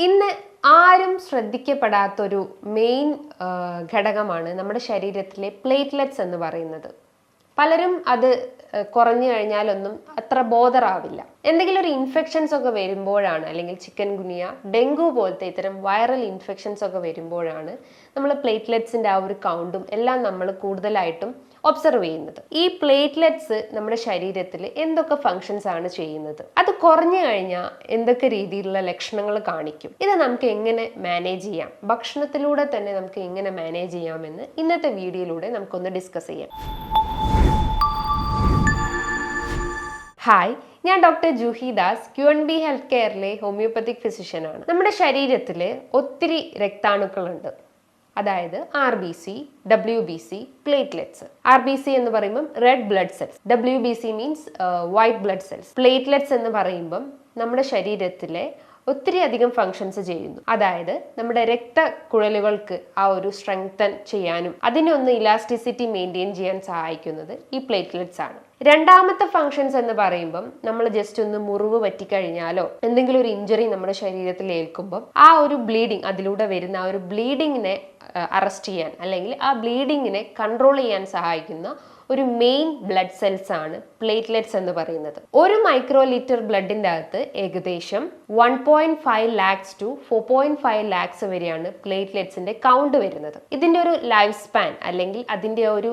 ഇന്ന് ആരും ശ്രദ്ധിക്കപ്പെടാത്തൊരു മെയിൻ ഘടകമാണ് നമ്മുടെ ശരീരത്തിലെ പ്ലേറ്റ്ലെറ്റ്സ് എന്ന് പറയുന്നത്. പലരും അത് കുറഞ്ഞു കഴിഞ്ഞാലൊന്നും അത്ര ബോധറാവില്ല. എന്തെങ്കിലും ഒരു ഇൻഫെക്ഷൻസ് ഒക്കെ വരുമ്പോഴാണ്, അല്ലെങ്കിൽ ചിക്കൻ ഗുനിയ, ഡെങ്കു പോലത്തെ ഇത്തരം വൈറൽ ഇൻഫെക്ഷൻസ് ഒക്കെ വരുമ്പോഴാണ് നമ്മൾ പ്ലേറ്റ്ലെറ്റ്സിന്റെ ആ ഒരു കൗണ്ടും എല്ലാം നമ്മൾ കൂടുതലായിട്ടും ഒബ്സർവ് ചെയ്യുന്നത്. ഈ പ്ലേറ്റ്ലെറ്റ്സ് നമ്മുടെ ശരീരത്തിൽ എന്തൊക്കെ ഫങ്ഷൻസ് ആണ് ചെയ്യുന്നത്, അത് കുറഞ്ഞു കഴിഞ്ഞാൽ എന്തൊക്കെ രീതിയിലുള്ള ലക്ഷണങ്ങൾ കാണിക്കും, ഇത് നമുക്ക് എങ്ങനെ മാനേജ് ചെയ്യാം, ഭക്ഷണത്തിലൂടെ തന്നെ നമുക്ക് എങ്ങനെ മാനേജ് ചെയ്യാമെന്ന് ഇന്നത്തെ വീഡിയോയിലൂടെ നമുക്കൊന്ന് ഡിസ്കസ് ചെയ്യാം. ഹായ്, ഞാൻ doctor Juhi Das, QNB health കെയറിലെ ഹോമിയോപ്പത്തിക് ഫിസിഷ്യനാണ്. നമ്മുടെ ശരീരത്തിൽ ഒത്തിരി രക്താണുക്കളുണ്ട്. അതായത് RBC, WBC, പ്ലേറ്റ്ലെറ്റ്സ്. RBC എന്ന് പറയുമ്പം red blood cells, WBC means white blood cells. Platelets എന്ന് പറയുമ്പം നമ്മുടെ ശരീരത്തിലെ ഒത്തിരി അധികം ഫങ്ഷൻസ് ചെയ്യുന്നു. അതായത് നമ്മുടെ രക്തക്കുഴലുകൾക്ക് ആ ഒരു സ്ട്രെങ്തൻ ചെയ്യാനും അതിനൊന്ന് ഇലാസ്റ്റിസിറ്റി മെയിൻറ്റെയിൻ ചെയ്യാൻ സഹായിക്കുന്നത് ഈ പ്ലേറ്റ്ലെറ്റ്സ് ആണ്. രണ്ടാമത്തെ ഫങ്ഷൻസ് എന്ന് പറയുമ്പം നമ്മൾ ജസ്റ്റ് ഒന്ന് മുറിവ് പറ്റിക്കഴിഞ്ഞാലോ എന്തെങ്കിലും ഒരു ഇഞ്ചുറി നമ്മുടെ ശരീരത്തിൽ ഏൽക്കുമ്പം ആ ഒരു ബ്ലീഡിങ്, അതിലൂടെ വരുന്ന ആ ഒരു ബ്ലീഡിങ്ങിനെ അറസ്റ്റ് ചെയ്യാൻ അല്ലെങ്കിൽ ആ ബ്ലീഡിങ്ങിനെ കൺട്രോൾ ചെയ്യാൻ സഹായിക്കുന്ന ഒരു മെയിൻ ബ്ലഡ് സെൽസ് ആണ് പ്ലേറ്റ്ലെറ്റ്സ് എന്ന് പറയുന്നത്. ഒരു മൈക്രോ ലിറ്റർ ബ്ലഡിന്റെ അകത്ത് ഏകദേശം 1.5 lakhs to 4.5 lakhs വരെയാണ് പ്ലേറ്റ്ലെറ്റ്സിന്റെ കൗണ്ട് വരുന്നത്. ഇതിന്റെ ഒരു ലൈഫ് സ്പാൻ അല്ലെങ്കിൽ അതിന്റെ ഒരു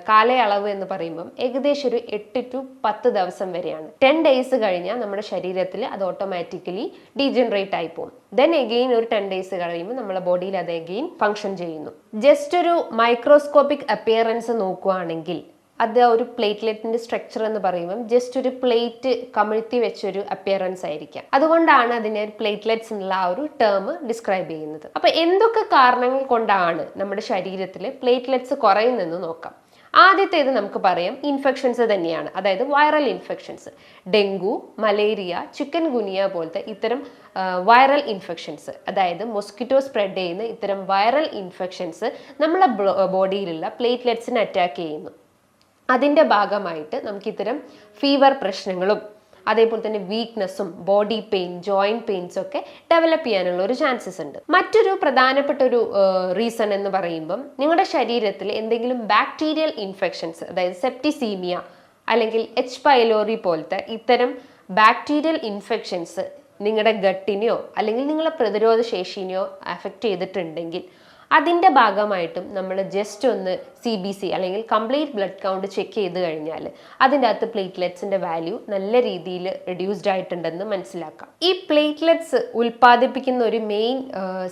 കാലയളവ് എന്ന് പറയുമ്പോൾ ഏകദേശം ഒരു 8 to 10 ദിവസം വരെയാണ്. 10 days കഴിഞ്ഞാൽ നമ്മുടെ ശരീരത്തിൽ അത് ഓട്ടോമാറ്റിക്കലി ഡീജനറേറ്റ് ആയി പോകും. ദെൻ എഗെയിൻ ഒരു 10 days കഴിയുമ്പോൾ നമ്മുടെ ബോഡിയിൽ അത് എഗെയിൻ ഫങ്ഷൻ ചെയ്യുന്നു. ജസ്റ്റ് ഒരു മൈക്രോസ്കോപ്പിക് അപ്പിയറൻസ് നോക്കുകയാണെങ്കിൽ അത് ഒരു പ്ലേറ്റ്ലെറ്റിന്റെ സ്ട്രക്ചർ എന്ന് പറയുമ്പോൾ ജസ്റ്റ് ഒരു പ്ലേറ്റ് കമിഴ്ത്തി വെച്ചൊരു അപ്പിയറൻസ് ആയിരിക്കാം. അതുകൊണ്ടാണ് അതിനെ ഒരു പ്ലേറ്റ്ലെറ്റ്സ് എന്നുള്ള ആ ഒരു ടേം ഡിസ്ക്രൈബ് ചെയ്യുന്നത്. അപ്പൊ എന്തൊക്കെ കാരണങ്ങൾ കൊണ്ടാണ് നമ്മുടെ ശരീരത്തിൽ പ്ലേറ്റ്ലെറ്റ്സ് കുറയുന്നതെന്ന് നോക്കാം. ആദ്യത്തേത് നമുക്ക് പറയാം ഇൻഫെക്ഷൻസ് തന്നെയാണ്. അതായത് viral infections, dengue, malaria, chikungunya പോലത്തെ ഇത്തരം വൈറൽ ഇൻഫെക്ഷൻസ്, അതായത് മൊസ്കിറ്റോ സ്പ്രെഡ് ചെയ്യുന്ന ഇത്തരം വൈറൽ ഇൻഫെക്ഷൻസ് നമ്മളെ ബോഡിയിലുള്ള പ്ലേറ്റ്ലെറ്റ്സിനെ അറ്റാക്ക് ചെയ്യുന്നു. അതിൻ്റെ ഭാഗമായിട്ട് നമുക്ക് ഇത്തരം ഫീവർ പ്രശ്നങ്ങളും അതേപോലെ തന്നെ വീക്ക്നെസ്സും ബോഡി പെയിൻ, ജോയിന്റ് പെയിൻസും ഒക്കെ ഡെവലപ്പ് ചെയ്യാനുള്ള ഒരു ചാൻസസ് ഉണ്ട്. മറ്റൊരു പ്രധാനപ്പെട്ട ഒരു റീസൺ എന്ന് പറയുമ്പം നിങ്ങളുടെ ശരീരത്തിൽ എന്തെങ്കിലും ബാക്ടീരിയൽ ഇൻഫെക്ഷൻസ്, അതായത് സെപ്റ്റിസീമിയ അല്ലെങ്കിൽ H. പൈലോറി പോലത്തെ ഇത്തരം ബാക്ടീരിയൽ ഇൻഫെക്ഷൻസ് നിങ്ങളുടെ ഗട്ടിനെയോ അല്ലെങ്കിൽ നിങ്ങളുടെ പ്രതിരോധ ശേഷിനെയോ അഫക്റ്റ് ചെയ്തിട്ടുണ്ടെങ്കിൽ അതിൻ്റെ ഭാഗമായിട്ടും നമ്മൾ ജസ്റ്റ് ഒന്ന് CBC അല്ലെങ്കിൽ കംപ്ലീറ്റ് ബ്ലഡ് കൗണ്ട് ചെക്ക് ചെയ്ത് കഴിഞ്ഞാൽ അതിൻ്റെ അകത്ത് പ്ലേറ്റ്ലെറ്റ്സിൻ്റെ വാല്യൂ നല്ല രീതിയിൽ റിഡ്യൂസ്ഡ് ആയിട്ടുണ്ടെന്ന് മനസ്സിലാക്കാം. ഈ പ്ലേറ്റ്ലെറ്റ്സ് ഉൽപ്പാദിപ്പിക്കുന്ന ഒരു മെയിൻ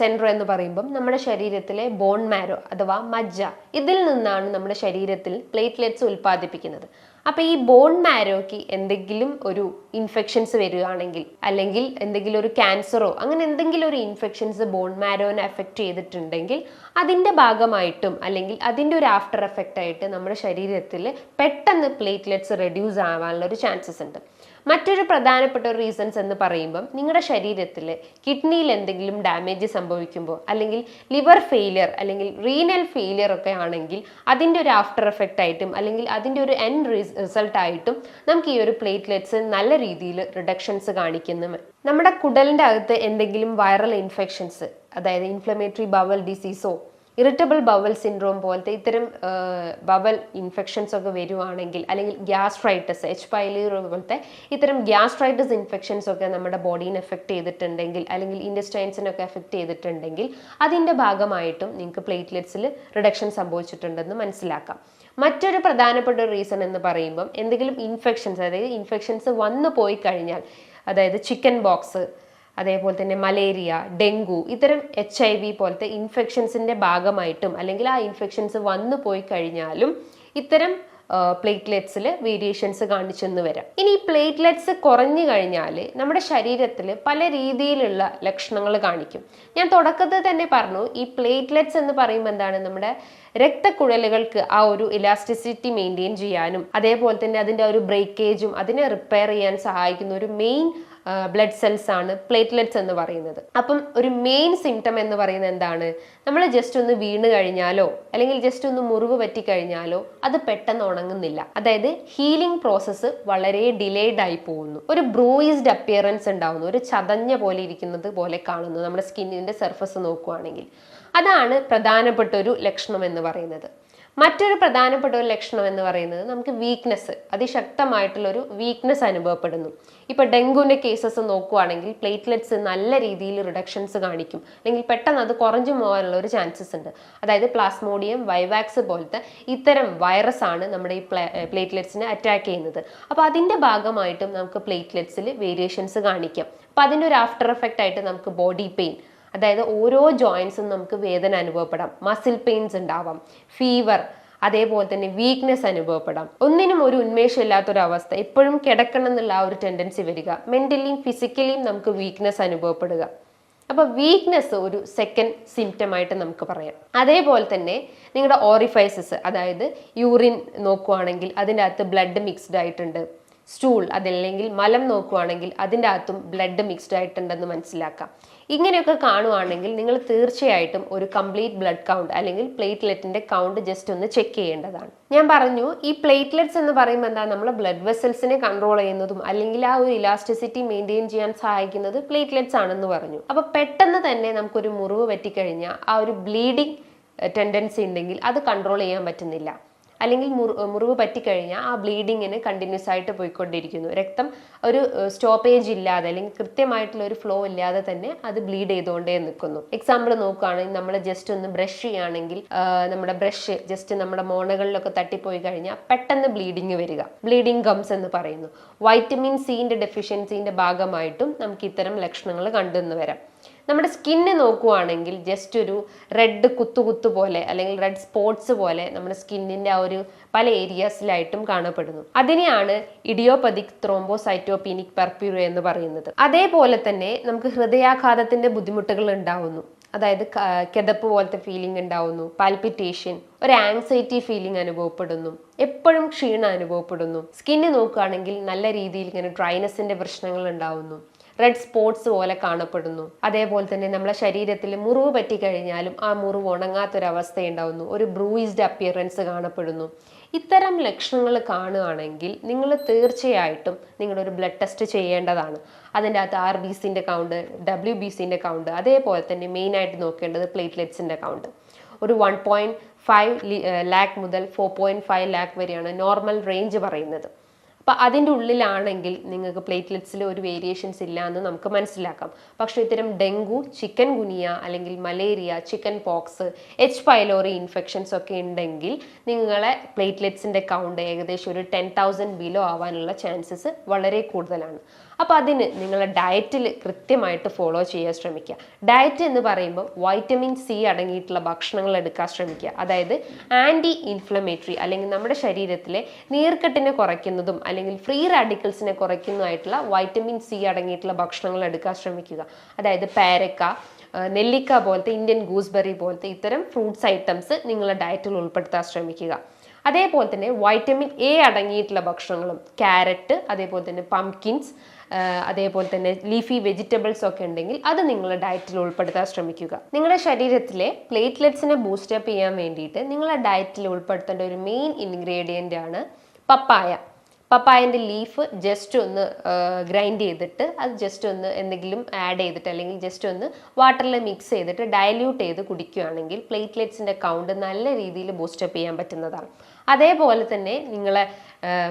സെൻറ്റർ എന്ന് പറയുമ്പം നമ്മുടെ ശരീരത്തിലെ ബോൺ മാരോ അഥവാ മജ്ജ, ഇതിൽ നിന്നാണ് നമ്മുടെ ശരീരത്തിൽ പ്ലേറ്റ്ലെറ്റ്സ് ഉൽപ്പാദിപ്പിക്കുന്നത്. അപ്പോൾ ഈ ബോൺ മാരോയ്ക്ക് എന്തെങ്കിലും ഒരു ഇൻഫെക്ഷൻസ് വരികയാണെങ്കിൽ അല്ലെങ്കിൽ എന്തെങ്കിലും ഒരു ക്യാൻസറോ അങ്ങനെ എന്തെങ്കിലും ഒരു ഇൻഫെക്ഷൻസ് ബോൺ മാരോനെ എഫക്റ്റ് ചെയ്തിട്ടുണ്ടെങ്കിൽ അതിൻ്റെ ഭാഗമായിട്ടും അല്ലെങ്കിൽ അതിൻ്റെ ഒരു ആഫ്റ്റർ എഫക്റ്റ് ആയിട്ട് നമ്മുടെ ശരീരത്തിൽ പെട്ടെന്ന് പ്ലേറ്റ്ലെറ്റ്സ് റെഡ്യൂസ് ആവാനുള്ള ഒരു ചാൻസസ് ഉണ്ട്. മറ്റൊരു പ്രധാനപ്പെട്ട ഒരു റീസൺസ് എന്ന് പറയുമ്പം നിങ്ങളുടെ ശരീരത്തിൽ കിഡ്നിയിൽ എന്തെങ്കിലും ഡാമേജ് സംഭവിക്കുമ്പോൾ അല്ലെങ്കിൽ ലിവർ ഫെയിലിയർ അല്ലെങ്കിൽ റീനൽ ഫെയിലിയർ ഒക്കെ ആണെങ്കിൽ അതിൻ്റെ ഒരു ആഫ്റ്റർ എഫക്റ്റ് ആയിട്ടും അല്ലെങ്കിൽ അതിൻ്റെ ഒരു എൻഡ് റിസൾട്ട് ആയിട്ടും നമുക്ക് ഈ ഒരു പ്ലേറ്റ്ലെറ്റ്സ് നല്ല രീതിയിൽ റിഡക്ഷൻസ് കാണിക്കുന്നു. നമ്മുടെ കുടലിൻ്റെ അകത്ത് എന്തെങ്കിലും വൈറൽ ഇൻഫെക്ഷൻസ്, അതായത് ഇൻഫ്ലമേറ്ററി ബവൽ ഡിസീസോ ഇറിറ്റബിൾ ബവൽ സിൻഡ്രോം പോലത്തെ ഇത്തരം ബവൽ ഇൻഫെക്ഷൻസ് ഒക്കെ വരുവാണെങ്കിൽ അല്ലെങ്കിൽ ഗ്യാസ്ട്രൈറ്റിസ്, H. പൈലോറി പോലത്തെ ഇത്തരം ഗ്യാസ്ട്രൈറ്റിസ് ഇൻഫെക്ഷൻസ് ഒക്കെ നമ്മുടെ ബോഡീനെ എഫക്റ്റ് ചെയ്തിട്ടുണ്ടെങ്കിൽ അല്ലെങ്കിൽ ഇൻറ്റസ്റ്റൈൻസിനൊക്കെ എഫക്റ്റ് ചെയ്തിട്ടുണ്ടെങ്കിൽ അതിൻ്റെ ഭാഗമായിട്ടും നിങ്ങൾക്ക് പ്ലേറ്റ്ലെറ്റ്സിൽ റിഡക്ഷൻ സംഭവിച്ചിട്ടുണ്ടെന്ന് മനസ്സിലാക്കാം. മറ്റൊരു പ്രധാനപ്പെട്ട റീസൺ എന്ന് പറയുമ്പം എന്തെങ്കിലും ഇൻഫെക്ഷൻസ്, അതായത് ഇൻഫെക്ഷൻസ് വന്നു പോയി കഴിഞ്ഞാൽ, അതായത് ചിക്കൻ ബോക്സ്, അതേപോലെ തന്നെ മലേറിയ, ഡെങ്കു, ഇത്തരം HIV പോലത്തെ ഇൻഫെക്ഷൻസിൻ്റെ ഭാഗമായിട്ടും അല്ലെങ്കിൽ ആ ഇൻഫെക്ഷൻസ് വന്നു പോയി കഴിഞ്ഞാലും ഇത്തരം പ്ലേറ്റ്ലെറ്റ്സിൽ വേരിയേഷൻസ് കാണിച്ചെന്ന് വരാം. ഇനി പ്ലേറ്റ്ലെറ്റ്സ് കുറഞ്ഞു കഴിഞ്ഞാൽ നമ്മുടെ ശരീരത്തിൽ പല രീതിയിലുള്ള ലക്ഷണങ്ങൾ കാണിക്കും. ഞാൻ തുടക്കത്തിൽ തന്നെ പറഞ്ഞു, ഈ പ്ലേറ്റ്ലെറ്റ്സ് എന്ന് പറയുമ്പോൾ എന്താണ്, നമ്മുടെ രക്തക്കുഴലുകൾക്ക് ആ ഒരു ഇലാസ്റ്റിസിറ്റി മെയിൻറ്റെയിൻ ചെയ്യാനും അതേപോലെ തന്നെ അതിൻ്റെ ഒരു ബ്രേക്കേജും അതിനെ റിപ്പയർ ചെയ്യാൻ സഹായിക്കുന്ന ഒരു മെയിൻ ബ്ലഡ് സെൽസ് ആണ് പ്ലേറ്റ്ലെറ്റ്സ് എന്ന് പറയുന്നത്. അപ്പം ഒരു മെയിൻ സിംറ്റം എന്ന് പറയുന്നത് എന്താണ്? നമ്മൾ ജസ്റ്റ് ഒന്ന് വീണ് കഴിഞ്ഞാലോ അല്ലെങ്കിൽ ജസ്റ്റ് ഒന്ന് മുറിവ് പറ്റിക്കഴിഞ്ഞാലോ അത് പെട്ടെന്ന് ഉണങ്ങുന്നില്ല. അതായത് ഹീലിംഗ് പ്രോസസ്സ് വളരെ ഡിലേഡ് ആയി പോകുന്നു. ഒരു ബ്രൂയിസ്ഡ് അപ്പിയറൻസ് ഉണ്ടാവുന്നു, ഒരു ചതഞ്ഞ പോലെ ഇരിക്കുന്നത് പോലെ കാണുന്നു നമ്മുടെ സ്കിന്നിന്റെ സർഫസ് നോക്കുകയാണെങ്കിൽ. അതാണ് പ്രധാനപ്പെട്ട ഒരു ലക്ഷണം എന്ന് പറയുന്നത്. മറ്റൊരു പ്രധാനപ്പെട്ട ഒരു ലക്ഷണം എന്ന് പറയുന്നത് നമുക്ക് വീക്ക്നെസ്, അതിശക്തമായിട്ടുള്ളൊരു വീക്ക്നെസ് അനുഭവപ്പെടുന്നു. ഇപ്പോൾ ഡെങ്കുവിൻ്റെ കേസസ് നോക്കുകയാണെങ്കിൽ പ്ലേറ്റ്ലെറ്റ്സ് നല്ല രീതിയിൽ റിഡക്ഷൻസ് കാണിക്കും, അല്ലെങ്കിൽ പെട്ടെന്ന് അത് കുറഞ്ഞു പോകാനുള്ള ഒരു ചാൻസസ് ഉണ്ട്. അതായത് പ്ലാസ്മോഡിയം വൈവാക്സ് പോലത്തെ ഇത്തരം വൈറസ് ആണ് നമ്മുടെ ഈ പ്ലേറ്റ്ലെറ്റ്സിനെ അറ്റാക്ക് ചെയ്യുന്നത്. അപ്പോൾ അതിൻ്റെ ഭാഗമായിട്ടും നമുക്ക് പ്ലേറ്റ്ലെറ്റ്സിൽ വേരിയേഷൻസ് കാണിക്കാം. അപ്പോൾ അതിൻ്റെ ഒരു ആഫ്റ്റർ എഫക്റ്റ് ആയിട്ട് നമുക്ക് ബോഡി പെയിൻ, അതായത് ഓരോ ജോയിൻസും നമുക്ക് വേദന അനുഭവപ്പെടാം, മസിൽ പെയിൻസ് ഉണ്ടാവാം, ഫീവർ, അതേപോലെ തന്നെ വീക്ക്നെസ് അനുഭവപ്പെടാം, ഒന്നിനും ഒരു ഉന്മേഷം ഇല്ലാത്തൊരവസ്ഥ, എപ്പോഴും കിടക്കണം എന്നുള്ള ആ ഒരു ടെൻഡൻസി വരിക, മെന്റലിയും ഫിസിക്കലിയും നമുക്ക് വീക്ക്നെസ് അനുഭവപ്പെടുക. അപ്പോൾ വീക്ക്നെസ് ഒരു സെക്കൻഡ് സിംറ്റം ആയിട്ട് നമുക്ക് പറയാം. അതേപോലെ തന്നെ നിങ്ങളുടെ ഓറിഫൈസസ്, അതായത് യൂറിൻ നോക്കുവാണെങ്കിൽ അതിൻ്റെ അകത്ത് ബ്ലഡ് മിക്സ്ഡ് ആയിട്ടുണ്ട്, സ്റ്റൂൾ അതല്ലെങ്കിൽ മലം നോക്കുവാണെങ്കിൽ അതിൻ്റെ അകത്തും ബ്ലഡ് മിക്സ്ഡ് ആയിട്ടുണ്ടെന്ന് മനസ്സിലാക്കാം. ഇങ്ങനെയൊക്കെ കാണുവാണെങ്കിൽ നിങ്ങൾ തീർച്ചയായിട്ടും ഒരു കംപ്ലീറ്റ് ബ്ലഡ് കൗണ്ട് അല്ലെങ്കിൽ പ്ലേറ്റ്ലെറ്റിന്റെ കൗണ്ട് ജസ്റ്റ് ഒന്ന് ചെക്ക് ചെയ്യേണ്ടതാണ്. ഞാൻ പറഞ്ഞു ഈ പ്ലേറ്റ്ലെറ്റ്സ് എന്ന് പറയുമ്പോൾ എന്താ, നമ്മൾ ബ്ലഡ് വെസൽസിനെ കൺട്രോൾ ചെയ്യുന്നതും അല്ലെങ്കിൽ ആ ഒരു ഇലാസ്റ്റിസിറ്റി മെയിൻറ്റെയിൻ ചെയ്യാൻ സഹായിക്കുന്നത് പ്ലേറ്റ്ലെറ്റ്സ് ആണെന്ന് പറഞ്ഞു. അപ്പോൾ പെട്ടെന്ന് തന്നെ നമുക്കൊരു മുറിവ് പറ്റിക്കഴിഞ്ഞാൽ ആ ഒരു ബ്ലീഡിങ് ടെൻഡൻസി ഉണ്ടെങ്കിൽ അത് കൺട്രോൾ ചെയ്യാൻ പറ്റുന്നില്ല, അല്ലെങ്കിൽ മുറിവ് പറ്റിക്കഴിഞ്ഞാൽ ആ ബ്ലീഡിങ്ങിന് കണ്ടിന്യൂസ് ആയിട്ട് പോയിക്കൊണ്ടിരിക്കുന്നു. രക്തം ഒരു സ്റ്റോപ്പേജ് ഇല്ലാതെ അല്ലെങ്കിൽ കൃത്യമായിട്ടുള്ള ഒരു ഫ്ലോ ഇല്ലാതെ തന്നെ അത് ബ്ലീഡ് ചെയ്തുകൊണ്ടേ നിൽക്കുന്നു. എക്സാമ്പിൾ നോക്കുകയാണെങ്കിൽ നമ്മൾ ജസ്റ്റ് ഒന്ന് ബ്രഷ് ചെയ്യുകയാണെങ്കിൽ നമ്മുടെ ബ്രഷ് ജസ്റ്റ് നമ്മുടെ മോണകളിലൊക്കെ തട്ടിപ്പോയി കഴിഞ്ഞാൽ പെട്ടെന്ന് ബ്ലീഡിങ് വരിക, ബ്ലീഡിങ് ഗംസ് എന്ന് പറയുന്നു. വൈറ്റമിൻ സിന്റെ ഡെഫിഷ്യൻസിന്റെ ഭാഗമായിട്ടും നമുക്ക് ഇത്തരം ലക്ഷണങ്ങൾ കണ്ടെന്ന് വരാം. നമ്മുടെ സ്കിന്ന് നോക്കുവാണെങ്കിൽ ജസ്റ്റ് ഒരു റെഡ് കുത്തു പോലെ അല്ലെങ്കിൽ റെഡ് സ്പോട്ട്സ് പോലെ നമ്മുടെ സ്കിന്നിന്റെ ആ ഒരു പല ഏരിയാസിലായിട്ടും കാണപ്പെടുന്നു. അതിനെയാണ് ഇഡിയോപതിക് ത്രോംബോസൈറ്റോപീനിക് പെർപ്യൂറ എന്ന് പറയുന്നത്. അതേപോലെ തന്നെ നമുക്ക് ഹൃദയാഘാതത്തിന്റെ ബുദ്ധിമുട്ടുകൾ ഉണ്ടാവുന്നു, അതായത് കിതപ്പ് പോലത്തെ ഫീലിംഗ് ഉണ്ടാവുന്നു, പാൽപിറ്റേഷൻ, ഒരു ആങ്സൈറ്റി ഫീലിംഗ് അനുഭവപ്പെടുന്നു, എപ്പോഴും ക്ഷീണം അനുഭവപ്പെടുന്നു. സ്കിന്ന് നോക്കുകയാണെങ്കിൽ നല്ല രീതിയിൽ ഇങ്ങനെ ഡ്രൈനെസിന്റെ പ്രശ്നങ്ങൾ ഉണ്ടാവുന്നു, റെഡ് സ്പോട്ട്സ് പോലെ കാണപ്പെടുന്നു. അതേപോലെ തന്നെ നമ്മളെ ശരീരത്തിൽ മുറിവ് പറ്റിക്കഴിഞ്ഞാലും ആ മുറിവ് ഉണങ്ങാത്തൊരവസ്ഥ ഉണ്ടാവുന്നു, ഒരു ബ്രൂയിസ്ഡ് അപ്പിയറൻസ് കാണപ്പെടുന്നു. ഇത്തരം ലക്ഷണങ്ങൾ കാണുകയാണെങ്കിൽ നിങ്ങൾ തീർച്ചയായിട്ടും നിങ്ങളൊരു ബ്ലഡ് ടെസ്റ്റ് ചെയ്യേണ്ടതാണ്. അതിൻ്റെ അകത്ത് RBCന്റെ കൗണ്ട്, WBCന്റെ കൗണ്ട്, അതേപോലെ തന്നെ മെയിനായിട്ട് നോക്കേണ്ടത് പ്ലേറ്റ്ലെറ്റ്സിന്റെ കൗണ്ട്. ഒരു 1.5 ലാക്ക് മുതൽ 4.5 ലാക്ക് വരെയാണ് നോർമൽ റേഞ്ച് പറയുന്നത്. അപ്പം അതിൻ്റെ ഉള്ളിലാണെങ്കിൽ നിങ്ങൾക്ക് പ്ലേറ്റ്ലെറ്റ്സിൽ ഒരു വേരിയേഷൻസ് ഇല്ല എന്ന് നമുക്ക് മനസ്സിലാക്കാം. പക്ഷേ ഇത്തരം ഡെങ്കു, ചിക്കൻ ഗുനിയ അല്ലെങ്കിൽ malaria, chicken pox, H. Pylori infections ഒക്കെ ഉണ്ടെങ്കിൽ നിങ്ങളെ പ്ലേറ്റ്ലെറ്റ്സിൻ്റെ കൗണ്ട് ഏകദേശം ഒരു 10,000 ബിലോ ആവാനുള്ള ചാൻസസ് വളരെ കൂടുതലാണ്. അപ്പോൾ അതിന് നിങ്ങളുടെ ഡയറ്റിൽ കൃത്യമായിട്ട് ഫോളോ ചെയ്യാൻ ശ്രമിക്കുക. ഡയറ്റ് എന്ന് പറയുമ്പോൾ വൈറ്റമിൻ C അടങ്ങിയിട്ടുള്ള ഭക്ഷണങ്ങൾ എടുക്കാൻ ശ്രമിക്കുക. അതായത് ആൻറ്റി ഇൻഫ്ലമേറ്ററി അല്ലെങ്കിൽ നമ്മുടെ ശരീരത്തിലെ നീർക്കെട്ടിനെ കുറയ്ക്കുന്നതും അല്ലെങ്കിൽ ഫ്രീ റാഡിക്കൽസിനെ കുറയ്ക്കുന്നതായിട്ടുള്ള വൈറ്റമിൻ C അടങ്ങിയിട്ടുള്ള ഭക്ഷണങ്ങൾ എടുക്കാൻ ശ്രമിക്കുക. അതായത് പേരക്ക, നെല്ലിക്ക പോലത്തെ, ഇന്ത്യൻ ഗൂസ്ബെറി പോലത്തെ ഇത്തരം ഫ്രൂട്ട്സ് ഐറ്റംസ് നിങ്ങളുടെ ഡയറ്റിൽ ഉൾപ്പെടുത്താൻ ശ്രമിക്കുക. അതേപോലെ തന്നെ വൈറ്റമിൻ A അടങ്ങിയിട്ടുള്ള ഭക്ഷണങ്ങളും, ക്യാരറ്റ്, അതേപോലെ തന്നെ പംകിൻസ്, അതേപോലെ തന്നെ ലീഫി വെജിറ്റബിൾസ് ഒക്കെ ഉണ്ടെങ്കിൽ അത് നിങ്ങളുടെ ഡയറ്റിൽ ഉൾപ്പെടുത്താൻ ശ്രമിക്കുക. നിങ്ങളുടെ ശരീരത്തിലെ പ്ലേറ്റ്ലെറ്റ്സിനെ ബൂസ്റ്റപ്പ് ചെയ്യാൻ വേണ്ടിയിട്ട് നിങ്ങളുടെ ഡയറ്റിൽ ഉൾപ്പെടുത്തേണ്ട ഒരു മെയിൻ ഇൻഗ്രീഡിയൻ്റ് ആണ് പപ്പായ. പപ്പായൻ്റെ ലീഫ് ജസ്റ്റ് ഒന്ന് ഗ്രൈൻഡ് ചെയ്തിട്ട് അത് ജസ്റ്റ് ഒന്ന് എന്തെങ്കിലും ആഡ് ചെയ്തിട്ട് അല്ലെങ്കിൽ ജസ്റ്റ് ഒന്ന് വാട്ടറിൽ മിക്സ് ചെയ്തിട്ട് ഡയല്യൂട്ട് ചെയ്ത് കുടിക്കുകയാണെങ്കിൽ പ്ലേറ്റ്ലെറ്റ്സിൻ്റെ കൗണ്ട് നല്ല രീതിയിൽ ബൂസ്റ്റപ്പ് ചെയ്യാൻ പറ്റുന്നതാണ്. അതേപോലെ തന്നെ നിങ്ങളെ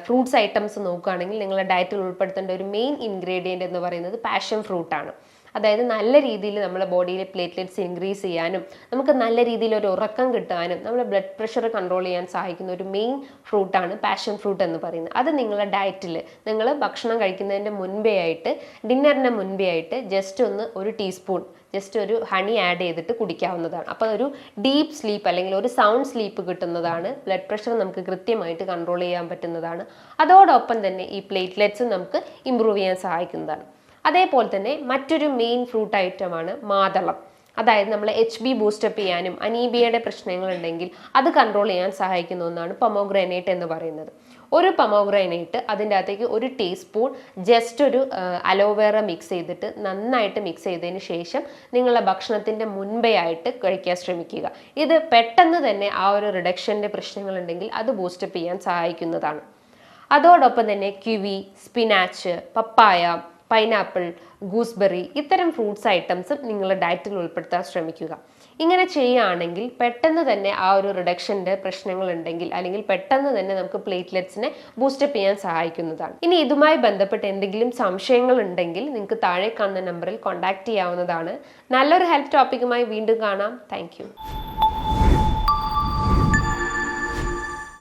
ഫ്രൂട്ട്സ് ഐറ്റംസ് നോക്കുകയാണെങ്കിൽ നിങ്ങളുടെ ഡയറ്റിൽ ഉൾപ്പെടുത്തേണ്ട ഒരു മെയിൻ ഇൻഗ്രീഡിയൻ്റ് എന്ന് പറയുന്നത് പാഷൻ ഫ്രൂട്ടാണ്. അതായത് നല്ല രീതിയിൽ നമ്മുടെ ബോഡിയിലെ പ്ലേറ്റ്ലെറ്റ്സ് ഇൻക്രീസ് ചെയ്യാനും നമുക്ക് നല്ല രീതിയിൽ ഒരു ഉറക്കം കിട്ടാനും നമ്മുടെ ബ്ലഡ് പ്രഷർ കൺട്രോൾ ചെയ്യാൻ സഹായിക്കുന്ന ഒരു മെയിൻ ഫ്രൂട്ടാണ് പാഷൻ ഫ്രൂട്ട് എന്ന് പറയുന്നത്. അത് നിങ്ങളുടെ ഡയറ്റിൽ നിങ്ങൾ ഭക്ഷണം കഴിക്കുന്നതിൻ്റെ മുൻപേ ആയിട്ട്, ഡിന്നറിന് മുൻപേ ആയിട്ട് ജസ്റ്റ് ഒന്ന് ഒരു ടീസ്പൂൺ ജസ്റ്റ് ഒരു ഹണി ആഡ് ചെയ്തിട്ട് കുടിക്കാവുന്നതാണ്. അപ്പോൾ ഒരു ഡീപ്പ് സ്ലീപ്പ് അല്ലെങ്കിൽ ഒരു സൗണ്ട് സ്ലീപ്പ് കിട്ടുന്നതാണ്. ബ്ലഡ് പ്രഷർ നമുക്ക് കൃത്യമായിട്ട് കൺട്രോൾ ചെയ്യാൻ പറ്റുന്നതാണ്. അതോടൊപ്പം തന്നെ ഈ പ്ലേറ്റ്ലെറ്റ്സ് നമുക്ക് ഇമ്പ്രൂവ് ചെയ്യാൻ സഹായിക്കുന്നതാണ്. അതേപോലെ തന്നെ മറ്റൊരു മെയിൻ ഫ്രൂട്ട് ഐറ്റമാണ് മാതളം. അതായത് നമ്മൾ HB ബൂസ്റ്റപ്പ് ചെയ്യാനും അനീമിയയുടെ പ്രശ്നങ്ങളുണ്ടെങ്കിൽ അത് കൺട്രോൾ ചെയ്യാൻ സഹായിക്കുന്ന ഒന്നാണ് പൊമോഗ്രാനേറ്റ് എന്ന് പറയുന്നത്. ഒരു പൊമോഗ്രാനൈറ്റ് അതിൻ്റെ അകത്തേക്ക് 1 ടീസ്പൂൺ ജസ്റ്റ് ഒരു അലോവേറ മിക്സ് ചെയ്തിട്ട് നന്നായിട്ട് മിക്സ് ചെയ്തതിന് ശേഷം നിങ്ങളുടെ ഭക്ഷണത്തിൻ്റെ മുൻപേ ആയിട്ട് കഴിക്കാൻ ശ്രമിക്കുക. ഇത് പെട്ടെന്ന് തന്നെ ആ ഒരു റിഡക്ഷൻ്റെ പ്രശ്നങ്ങളുണ്ടെങ്കിൽ അത് ബൂസ്റ്റപ്പ് ചെയ്യാൻ സഹായിക്കുന്നതാണ്. അതോടൊപ്പം തന്നെ കിവി, സ്പിനാച്ച്, പപ്പായ, പൈനാപ്പിൾ, ഗൂസ്ബെറി ഇത്തരം ഫ്രൂട്ട്സ് ഐറ്റംസും നിങ്ങളുടെ ഡയറ്റിൽ ഉൾപ്പെടുത്താൻ ശ്രമിക്കുക. ഇങ്ങനെ ചെയ്യുകയാണെങ്കിൽ പെട്ടെന്ന് തന്നെ ആ ഒരു റിഡക്ഷൻ്റെ പ്രശ്നങ്ങളുണ്ടെങ്കിൽ അല്ലെങ്കിൽ പെട്ടെന്ന് തന്നെ നമുക്ക് പ്ലേറ്റ്ലെറ്റ്സിനെ ബൂസ്റ്റപ്പ് ചെയ്യാൻ സഹായിക്കുന്നതാണ്. ഇനി ഇതുമായി ബന്ധപ്പെട്ട് എന്തെങ്കിലും സംശയങ്ങൾ ഉണ്ടെങ്കിൽ നിങ്ങൾക്ക് താഴെ കാണുന്ന നമ്പറിൽ കോൺടാക്ട് ചെയ്യാവുന്നതാണ്. നല്ലൊരു ഹെൽത്ത് ടോപ്പിക്കുമായി വീണ്ടും കാണാം. താങ്ക്